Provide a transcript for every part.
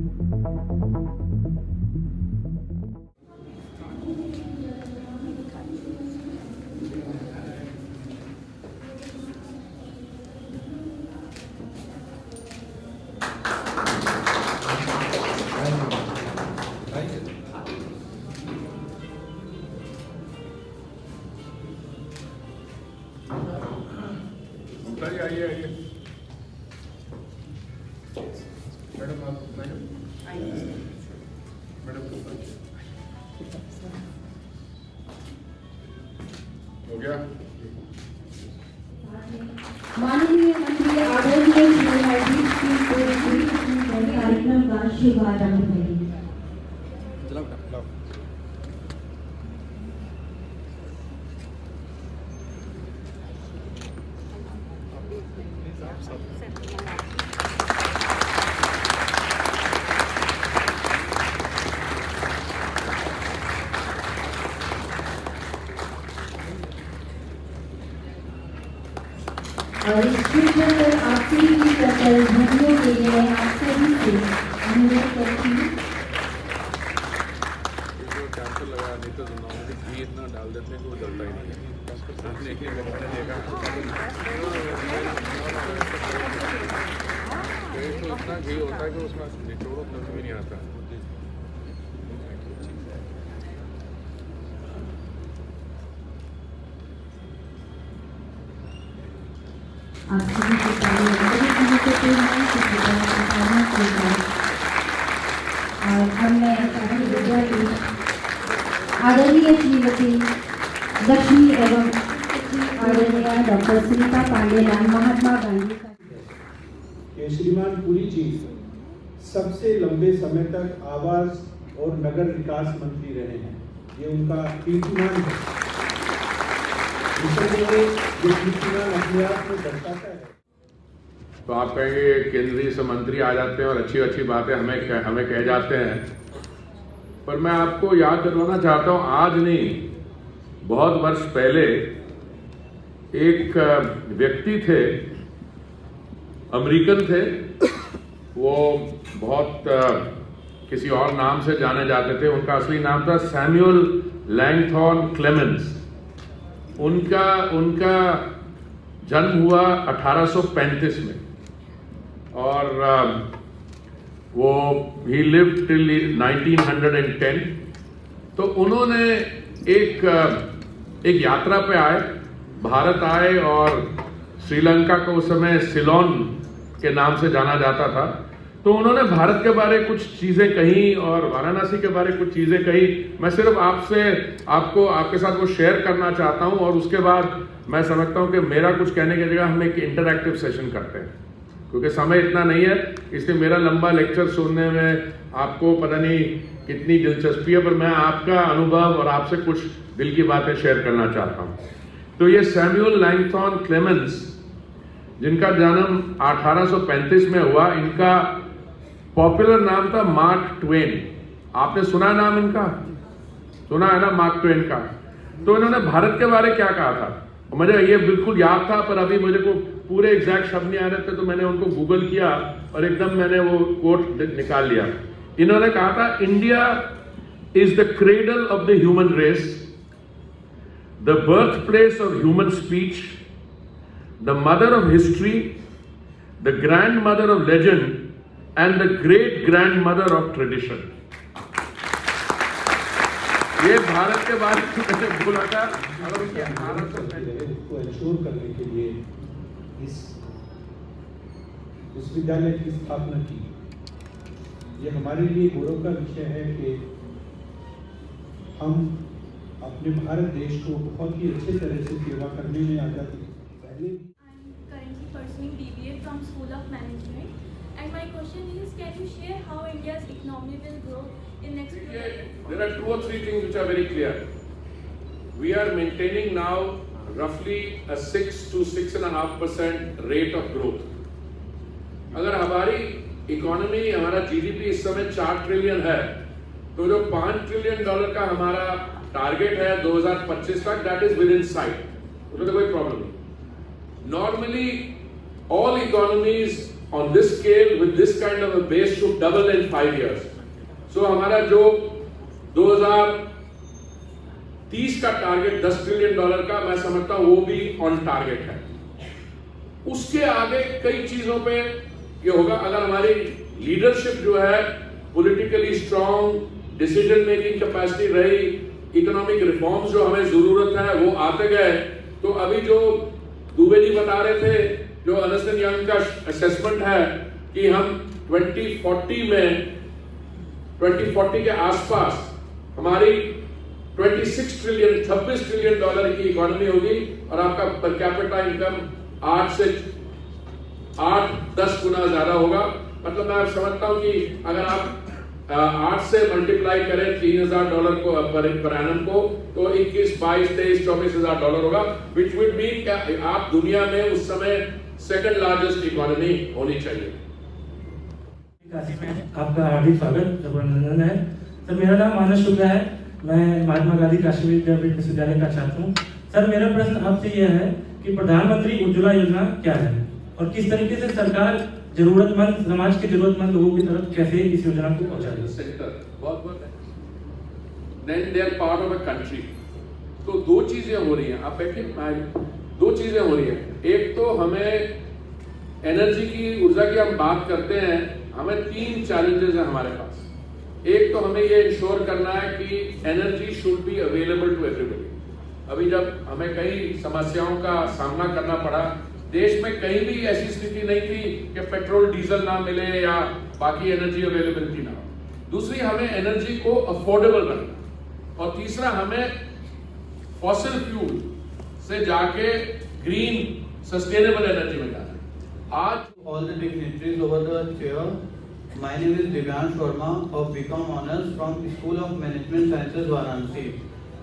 आइए मैडम, आप मैडम हो गया। माननीय मंत्री आदरणीय श्री कार्यक्रम का शुभारंभ करेंगे। और इस क्षेत्र पर आपसे भी सकल भूमियों के लिए आप सभी से अनुरोध करती हूँ। कैंसर लगा नहीं तो घी इतना डाल देते हैं कि वो जलता ही नहीं है। तो इतना घी होता है कि उसमें निचोड़ो नजर भी नहीं आता। आप सभी के सामने और हमने आदरणीय श्रीमती लक्ष्मी एवं आदरणीय डॉक्टर सुनीता पांडेलाल महात्मा गांधी के श्रीमान पुरी जी सबसे लंबे समय तक आवास और नगर विकास मंत्री रहे हैं। ये उनका कीर्तिमान है। अपने आप में दर्शाता है। तो आप कहेंगे केंद्रीय से मंत्री आ जाते हैं और अच्छी अच्छी बातें हमें कह जाते हैं, पर मैं आपको याद दिलवाना चाहता हूं, आज नहीं बहुत वर्ष पहले एक व्यक्ति थे, अमेरिकन थे, वो बहुत किसी और नाम से जाने जाते थे। उनका असली नाम था सैमुअल लैंगथॉर्न क्लेमेंस। उनका जन्म हुआ 1835 में और वो ही लिव्ड टिल 1910। तो उन्होंने एक यात्रा पे आए, भारत आए और श्रीलंका को उस समय सिलोन के नाम से जाना जाता था। तो उन्होंने भारत के बारे कुछ चीजें कही और वाराणसी के बारे कुछ चीजें कही। मैं सिर्फ आपके साथ वो शेयर करना चाहता हूं और उसके बाद मैं समझता हूं कि मेरा कुछ कहने की जगह हम एक इंटरैक्टिव सेशन करते हैं, क्योंकि समय इतना नहीं है, इसलिए मेरा लंबा लेक्चर सुनने में आपको पता नहीं कितनी दिलचस्पी है, पर मैं आपका अनुभव और आपसे कुछ दिल की बातें शेयर करना चाहता हूं। तो ये सैमुअल लैंगथॉर्न क्लेमेंस, जिनका जन्म 1835 में हुआ, इनका पॉपुलर नाम था मार्क ट्वेन। आपने सुना नाम इनका? सुना है ना, मार्क ट्वेन का। तो इन्होंने भारत के बारे क्या कहा था, मुझे ये बिल्कुल याद था, पर अभी मुझे को पूरे एग्जैक्ट शब्द नहीं आ रहे थे, तो मैंने उनको गूगल किया और एकदम मैंने वो कोट निकाल लिया। इन्होंने कहा था, India is the cradle of the human race, the birthplace of human speech, the mother of history, the grandmother of legend and the great grandmother of tradition। ये भारत के बारे में मैंने बोला था। अगर उनके भारत को इंश्योर करने के लिए इस विश्वविद्यालय की स्थापना की। ये हमारे लिए गौरव का विषय है कि हम अपने भारत देश को बहुत ही अच्छे तरह से सेवा करने में आजादी पहले। I'm currently pursuing BBA from School of Management. And my question is, can you share how India's economy will grow in next few years? There are 2 or 3 things which are very clear. We are maintaining now roughly a 6 to 6.5% rate of growth. अगर हमारी economy, हमारा GDP इस समय 4 trillion है, तो जो $5 trillion का हमारा टारगेट है 2025 तक, that is with in site, उसमें तो कोई प्रॉब्लम नहीं। Normally all economies on this scale with this kind of a base should double in 5 years. So हमारा जो 2030 का टारगेट $10 ट्रिलियन का, मैं समझता हूं वो भी ऑन टारगेट है। उसके आगे कई चीजों पे ये होगा अगर हमारी लीडरशिप जो है politically strong, decision making capacity रही, इकोनॉमिक रिफॉर्म्स जो हमें जरूरत है वो आते गए। तो अभी जो दुबे जी बता रहे थे, जो अर्नेस्ट एंड यंग का असेसमेंट है कि हम 2040 के आसपास हमारी 26 ट्रिलियन डॉलर की इकोनॉमी होगी और आपका पर कैपिटा इनकम 8-10 गुना ज्यादा होगा। मतलब मैं समझता हूं कि अगर आप 8 से मल्टीप्लाई करें $3,000 को पर एनम को, तो 21, 22, 23, $24,000 होगा, विच वुड मीन कि आप दुनिया में उस समय सेकंड लार्जेस्ट इकोनॉमी होनी चाहिए। काशी में आपका हार्दिक स्वागत, अभिनंदन है। सर, मेरा नाम मानस शुक्ला है, मैं महात्मा गांधी काशी विश्वविद्यालय का छात्र हूँ। सर, मेरा प्रश्न आपसे यह है कि प्रधानमंत्री उज्ज्वला योजना क्या है और किस तरीके से सरकार जरूरतमंद समाज के जरूरतमंद लोगों की तरफ कैसे इस योजना को पहुंचा रही है? Then they are part of a country. तो दो चीजें हो रही हैं, आप बैठिए, दो चीजें हो रही हैं। एक तो हमें एनर्जी की, ऊर्जा की हम बात करते हैं, हमें 3 चैलेंजेस हैं हमारे पास। एक तो हमें ये इंश्योर करना है कि energy should be available to everybody. अभी जब हमें कई समस्याओं का सामना करना पड़ा, देश में कहीं भी ऐसी स्थिति नहीं थी कि पेट्रोल डीजल ना मिले या बाकी एनर्जी अवेलेबिलिटी ना हो। दूसरी, हमें एनर्जी को अफोर्डेबल रखना, और तीसरा, हमें फॉसिल फ्यूल से जाके ग्रीन सस्टेनेबल एनर्जी में जाना। आज all the dignitaries over the chair, my name is Divyansh Sharma of BCom Honors from School of Management Sciences, Varanasi.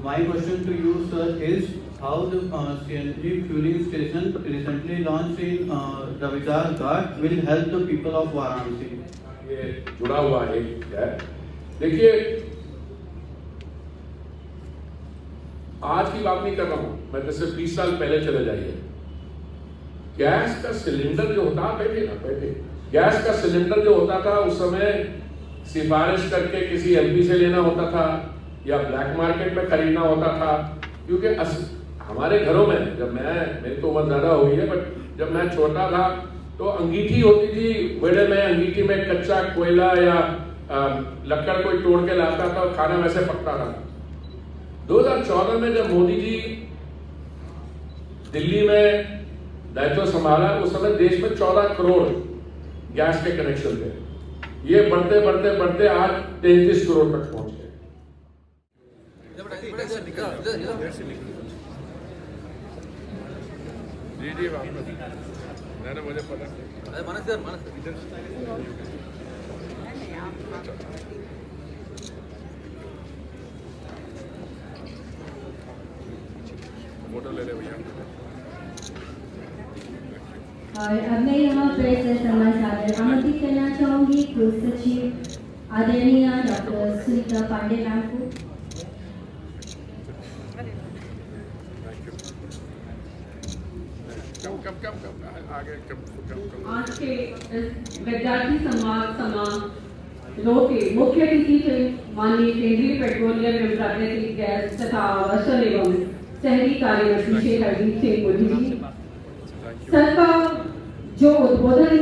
My question to you, sir, is how the CNG fueling station recently launched in Ravizar Ghat will help the people of Varanasi? ये जुड़ा हुआ है। देखिए, आज की बात नहीं कर रहा हूं मैं, जैसे 20 साल पहले चले जाइए। गैस का सिलेंडर जो होता, बैठे, गैस का सिलेंडर जो होता था उस समय सिफारिश करके किसी एमपी से लेना होता था या ब्लैक मार्केट में खरीदना होता था। क्योंकि हमारे घरों में, जब मेरी तो उम्र ज्यादा हो गई है, बट जब मैं छोटा था तो अंगीठी होती थी बेड़े में, अंगीठी में कच्चा कोयला या लकड़ कोई तोड़ के लाता था और खाना वैसे पकता था। 2014 में जब मोदी जी दिल्ली में दायित्व संभाला, उस समय देश में 14 करोड़ गैस के कनेक्शन थे। ये बढ़ते आज 33 करोड़ तक पहुंच गए। जी मैंने मुझे पता फोटो ले ले भैया। और अब मैं यहाँ प्रेस से समाचार आमंत्रित करना चाहूंगी कुल सचिव आदरणीय डॉक्टर सुनीता पांडे मैम को। आज के विद्यार्थी समारोह के मुख्य अतिथि थे माननीय केंद्रीय पेट्रोलियम एवं प्राकृतिक गैस तथा आवासन एवं शहरी कार्य मंत्री श्री हरदीप सिंह पुरी जी। सर का जो उद्बोधन